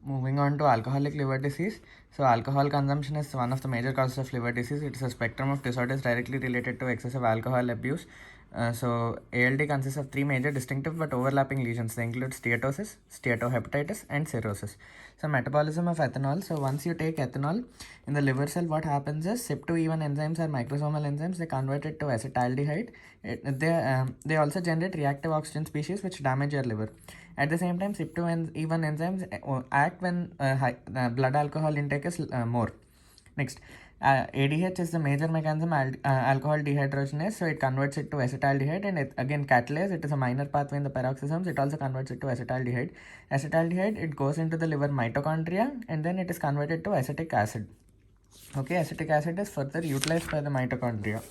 Moving on to alcoholic liver disease. So, alcohol consumption is one of the major causes of liver disease. It is a spectrum of disorders directly related to excessive alcohol abuse. ALD consists of three major distinctive but overlapping lesions. They include steatosis, steatohepatitis, and cirrhosis. So, metabolism of ethanol. So, once you take ethanol in the liver cell, what happens is CYP2E1 enzymes are microsomal enzymes. They convert it to acetaldehyde. They also generate reactive oxygen species which damage your liver. At the same time, CYP2E1 enzymes act when blood alcohol intake is more. Next, ADH is the major mechanism alcohol dehydrogenase, so it converts it to acetaldehyde, and again catalase, it is a minor pathway in the peroxisomes, it also converts it to acetaldehyde. Acetaldehyde, it goes into the liver mitochondria and then it is converted to acetic acid. Okay, acetic acid is further utilized by the mitochondria.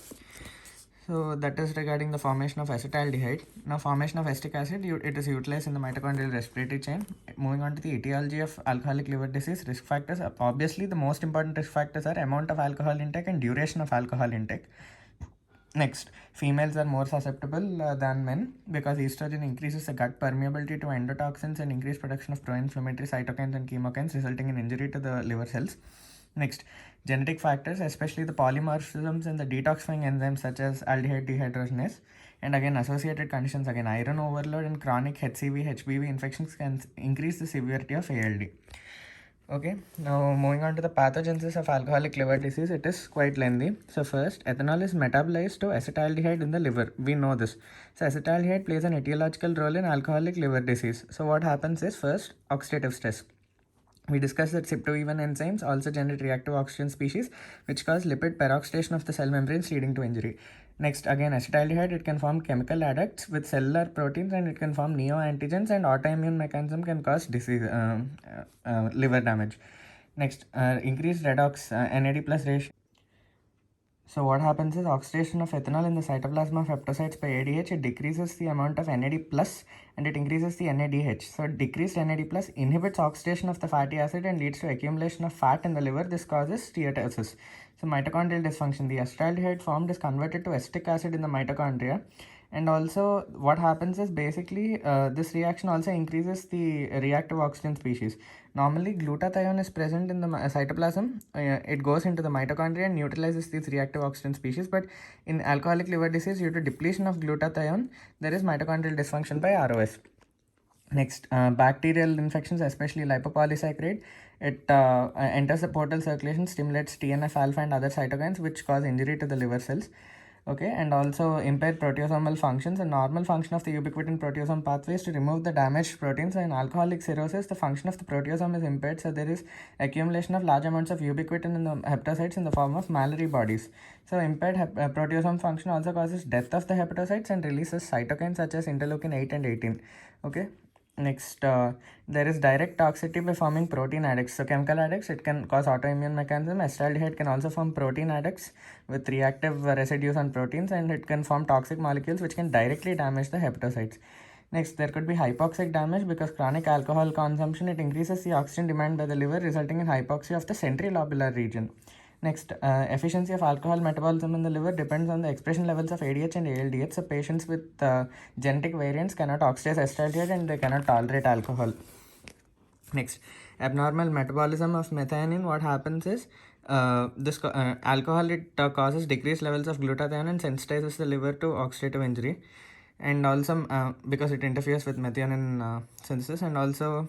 So that is regarding the formation of acetaldehyde. Now formation of acetic acid, it is utilized in the mitochondrial respiratory chain. Moving on to the etiology of alcoholic liver disease, risk factors. Obviously the most important risk factors are amount of alcohol intake and duration of alcohol intake. Next, females are more susceptible than men because estrogen increases the gut permeability to endotoxins and increased production of pro-inflammatory cytokines and chemokines, resulting in injury to the liver cells. Next, genetic factors, especially the polymorphisms and the detoxifying enzymes such as aldehyde dehydrogenase. And again, associated conditions, again, iron overload and chronic HCV, HBV infections can increase the severity of ALD. Okay, now moving on to the pathogenesis of alcoholic liver disease, it is quite lengthy. So first, ethanol is metabolized to acetaldehyde in the liver. We know this. So acetaldehyde plays an etiological role in alcoholic liver disease. So what happens is, first, oxidative stress. We discussed that CYP2E1 enzymes also generate reactive oxygen species which cause lipid peroxidation of the cell membranes leading to injury. Next, again, acetaldehyde, it can form chemical adducts with cellular proteins and it can form neoantigens, and autoimmune mechanism can cause disease, liver damage. Next, increased redox NAD plus ratio. So what happens is oxidation of ethanol in the cytoplasm of hepatocytes by ADH, it decreases the amount of NAD plus and it increases the NADH. So decreased NAD plus inhibits oxidation of the fatty acid and leads to accumulation of fat in the liver. This causes steatosis. So mitochondrial dysfunction. The acetaldehyde formed is converted to acetic acid in the mitochondria. And also what happens is basically this reaction also increases the reactive oxygen species. Normally glutathione is present in the cytoplasm. It goes into the mitochondria and neutralizes these reactive oxygen species, but in alcoholic liver disease, due to depletion of glutathione, there is mitochondrial dysfunction by ROS. Next, bacterial infections, especially lipopolysaccharide, it enters the portal circulation, stimulates TNF alpha and other cytokines which cause injury to the liver cells. Okay, and also impaired proteasomal functions. A normal function of the ubiquitin proteasome pathway is to remove the damaged proteins. So in alcoholic cirrhosis, the function of the proteasome is impaired, so there is accumulation of large amounts of ubiquitin in the hepatocytes in the form of Mallory bodies. So impaired proteasome function also causes death of the hepatocytes and releases cytokines such as interleukin 8 and 18. Okay. Next, there is direct toxicity by forming protein addicts. So chemical addicts, it can cause autoimmune mechanism. Acetaldehyde can also form protein addicts with reactive residues on proteins, and it can form toxic molecules which can directly damage the hepatocytes. Next, there could be hypoxic damage because chronic alcohol consumption, it increases the oxygen demand by the liver, resulting in hypoxia of the centrilobular region. Next, efficiency of alcohol metabolism in the liver depends on the expression levels of ADH and ALDH. So patients with genetic variants cannot oxidize acetaldehyde and they cannot tolerate alcohol. Next, abnormal metabolism of methionine. What happens is alcohol, it causes decreased levels of glutathione and sensitizes the liver to oxidative injury, and also because it interferes with methionine synthesis, and also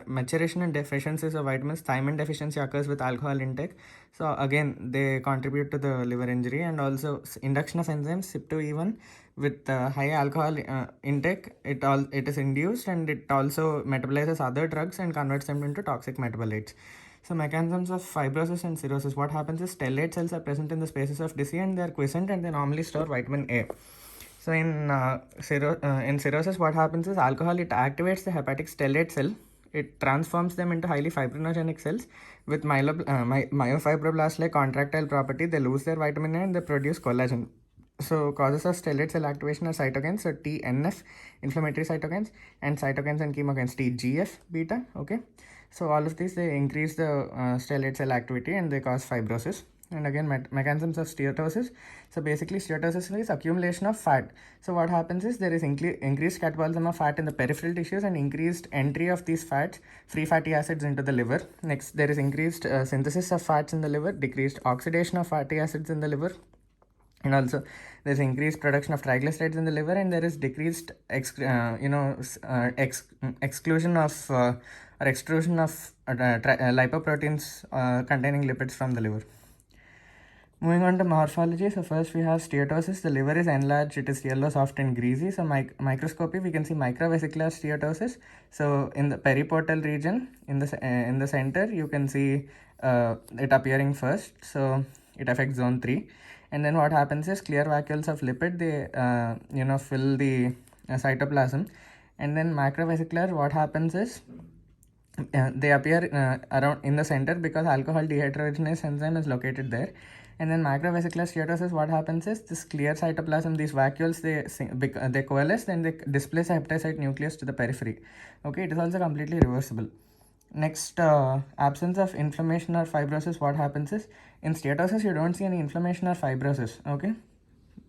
maturation and deficiencies of vitamins. Thiamine deficiency occurs with alcohol intake, so again they contribute to the liver injury. And also induction of enzymes CYP2E1 with high alcohol intake, it is induced, and it also metabolizes other drugs and converts them into toxic metabolites. So mechanisms of fibrosis and cirrhosis. What happens is stellate cells are present in the spaces of Dc and they are quiescent and they normally store vitamin A. So in cirrhosis, what happens is alcohol, it activates the hepatic stellate cell. It transforms them into highly fibrinogenic cells with myofibroblast-like contractile property. They lose their vitamin A and they produce collagen. So causes of stellate cell activation are cytokines, so TNF, inflammatory cytokines, and cytokines and chemokines, TGF beta. Okay, so all of these, they increase the stellate cell activity and they cause fibrosis. And again, mechanisms of steatosis. So basically, steatosis is accumulation of fat. So what happens is there is increased catabolism of fat in the peripheral tissues and increased entry of these fats, free fatty acids, into the liver. Next, there is increased synthesis of fats in the liver, decreased oxidation of fatty acids in the liver, and also there's increased production of triglycerides in the liver, and there is decreased exclusion of or extrusion of lipoproteins containing lipids from the liver. Moving on to morphology, so first we have steatosis. The liver is enlarged, it is yellow, soft and greasy. So microscopy, we can see microvesicular steatosis. So in the periportal region, in the center, you can see it appearing first. So it affects zone 3. And then what happens is clear vacuoles of lipid, they fill the cytoplasm. And then macrovesicular, what happens is they appear around in the center because alcohol dehydrogenase enzyme is located there. And then macrovesicular steatosis, what happens is this clear cytoplasm, these vacuoles, they coalesce, then they displace the hepatocyte nucleus to the periphery. Okay, it is also completely reversible. Next, absence of inflammation or fibrosis, what happens is in steatosis you don't see any inflammation or fibrosis. Okay,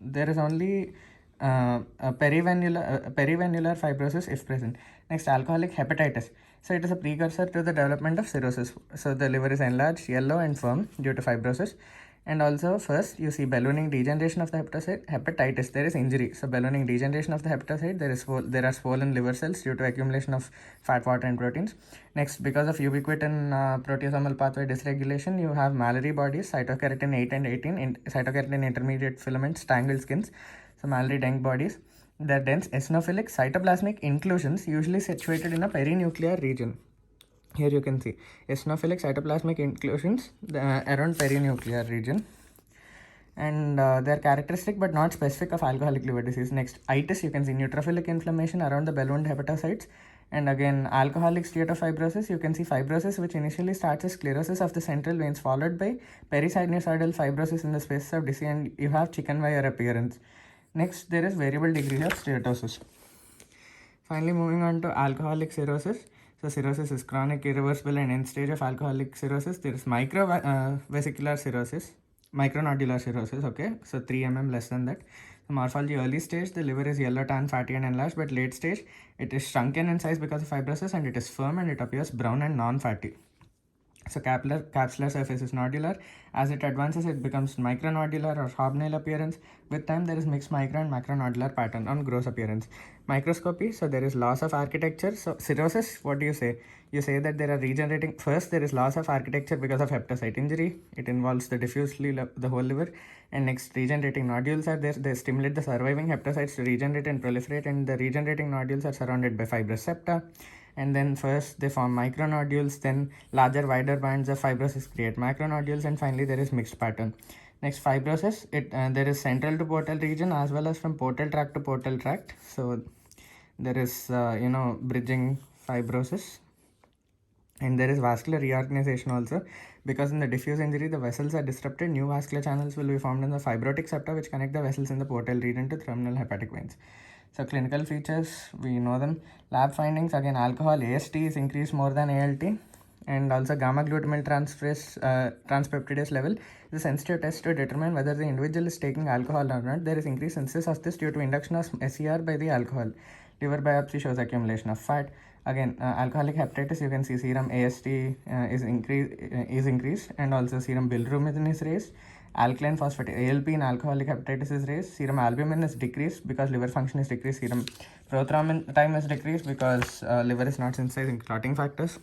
there is only a perivenular fibrosis if present. Next, alcoholic hepatitis. So it is a precursor to the development of cirrhosis. So the liver is enlarged, yellow and firm due to fibrosis. And also first you see ballooning degeneration of the hepatitis, there is injury. So ballooning degeneration of the hepatocyte, there are swollen liver cells due to accumulation of fat, water and proteins. Next, because of ubiquitin proteasomal pathway dysregulation, you have Mallory bodies, cytokeratin 8 and 18, cytokeratin intermediate filaments, tangled skins. So Mallory dengue bodies. They are dense eosinophilic cytoplasmic inclusions usually situated in a perinuclear region. Here you can see eosinophilic cytoplasmic inclusions around perinuclear region, and they are characteristic but not specific of alcoholic liver disease. Next, itis, you can see neutrophilic inflammation around the ballooned hepatocytes. And again, alcoholic steatofibrosis, you can see fibrosis which initially starts as sclerosis of the central veins followed by perisinusoidal fibrosis in the spaces of DC, and you have chicken wire appearance. Next, there is variable degree of steatosis. Finally, moving on to alcoholic cirrhosis. So cirrhosis is chronic, irreversible and end stage of alcoholic cirrhosis. There is microvesicular cirrhosis, micronodular cirrhosis, okay, so 3 mm less than that. The morphology, early stage, the liver is yellow, tan, fatty and enlarged, but late stage, it is shrunken in size because of fibrosis and it is firm and it appears brown and non-fatty. So capsular surface is nodular. As it advances, it becomes micronodular or hobnail appearance. With time, there is mixed micro and macronodular pattern on gross appearance. Microscopy, so there is loss of architecture. So cirrhosis, what do you say? You say that there are regenerating. First, there is loss of architecture because of hepatocyte injury. It involves the diffusely the whole liver. And next, regenerating nodules are there. They stimulate the surviving hepatocytes to regenerate and proliferate, and the regenerating nodules are surrounded by fibrous septa. And then first they form micronodules, then larger wider bands of fibrosis create macronodules, and finally there is mixed pattern. Next, fibrosis, there is central to portal region as well as from portal tract to portal tract. So there is bridging fibrosis, and there is vascular reorganization also, because in the diffuse injury the vessels are disrupted. New vascular channels will be formed in the fibrotic septa which connect the vessels in the portal region to terminal hepatic veins. So clinical features, we know them. Lab findings, again alcohol, AST is increased more than ALT, and also gamma glutamyl transpeptidase level is a sensitive test to determine whether the individual is taking alcohol or not. There is increased synthesis of this due to induction of SER by the alcohol. Liver biopsy shows accumulation of fat. Again, alcoholic hepatitis, you can see serum AST is increased, and also serum bilirubin is raised. Alkaline phosphatase, ALP in alcoholic hepatitis is raised. Serum albumin is decreased because liver function is decreased. Serum prothrombin time is decreased because liver is not synthesizing clotting factors.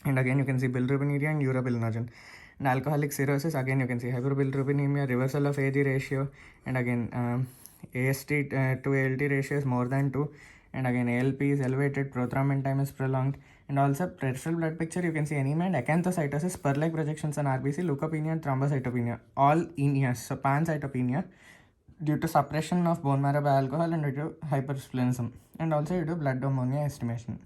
And again, you can see bilirubin and urobilinogen. And alcoholic cirrhosis, again you can see hyperbilirubinemia, reversal of AG ratio, and again AST to ALT ratio is more than 2. And again ALP is elevated, prothrombin time is prolonged. And also peripheral blood picture, you can see anemia and acanthocytosis, pearl-like projections on RBC, leukopenia and thrombocytopenia, all aneas, so pancytopenia due to suppression of bone marrow by alcohol and due to hypersplenism, and also due to blood ammonia estimation.